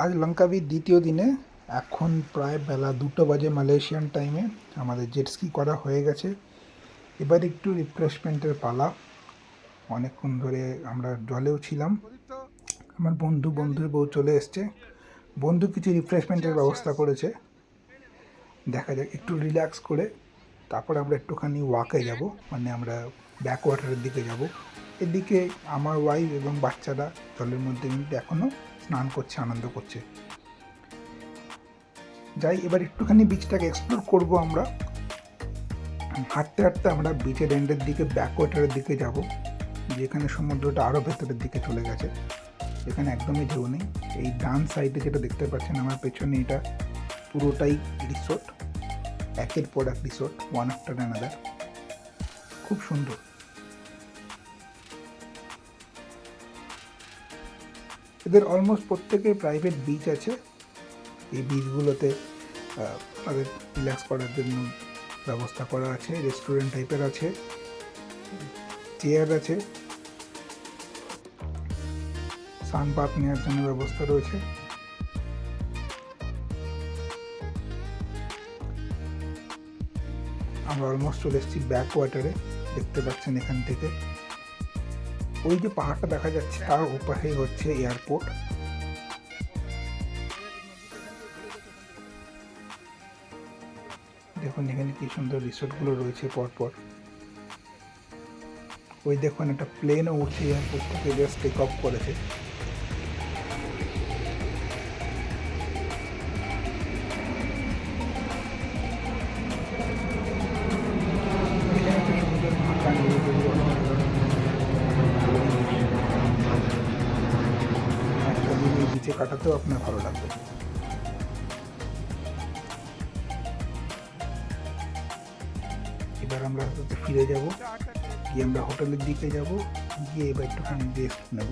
আজ লঙ্কাবির দ্বিতীয় দিনে এখন প্রায় বেলা 2টো বাজে মালয়েশিয়ান টাইমে। আমাদের জেট স্কি করা হয়ে গেছে, এবার একটু রিফ্রেশমেন্টের পালা। অনেকক্ষণ ধরে আমরা জলেও ছিলাম। আমার বন্ধুর বউ চলে এসছে, বন্ধু কিছু রিফ্রেশমেন্টের ব্যবস্থা করেছে। দেখা যাক, একটু রিল্যাক্স করে তারপর আমরা একটুখানি ওয়াকে যাব, মানে আমরা ব্যাক ওয়াটারের দিকে যাব। এদিকে আমার ওয়াইফ এবং বাচ্চারা জলের মধ্যে কিন্তু এখনও স্নান করছে, আনন্দ করছে। যাই, এবার একটুখানি বিচটাকে এক্সপ্লোর করব আমরা। হাঁটতে হাঁটতে আমরা বিচের এন্ডের দিকে ব্যাক ওয়াটারের দিকে যাব, যেখানে সমুদ্রটা আরও ভেতরের দিকে চলে গেছে। এখানে একদমই ঢেউ নেই। এই ডান সাইডে যেটা দেখতে পাচ্ছেন আমার পেছনে, এটা পুরোটাই রিসোর্ট, একের পর এক রিসোর্ট, ওয়ান আফটার অ্যানাদার। খুব সুন্দর। এদের অলমোস্ট প্রত্যেকের প্রাইভেট বিচ আছে। এই বিচগুলোতে তাদের রিল্যাক্স করার জন্য ব্যবস্থা করা আছে, রেস্টুরেন্ট টাইপের আছে, চেয়ার আছে, সানবাথ নেওয়ার জন্য ব্যবস্থা রয়েছে। আমরা অলমোস্ট চলে এসেছি ব্যাক ওয়াটারে। দেখতে পাচ্ছেন এখান থেকে ওই যে পাহাড়টা দেখা যাচ্ছে, তার ওপাশেই হচ্ছে এয়ারপোর্ট। দেখুন এখানে কি সুন্দর রিসোর্টগুলো রয়েছে পরপর। ওই দেখুন একটা প্লেনও উঠছে এয়ারপোর্ট থেকে, জাস্ট টেক অফ করেছে। একটা দিন এই বিচে কাটাতেও আপনার ভালো লাগবে। এবার আমরা ফিরে যাব, গিয়ে আমরা হোটেলের দিকে যাব, গিয়ে এবার একটুখানি রেস্ট নেব।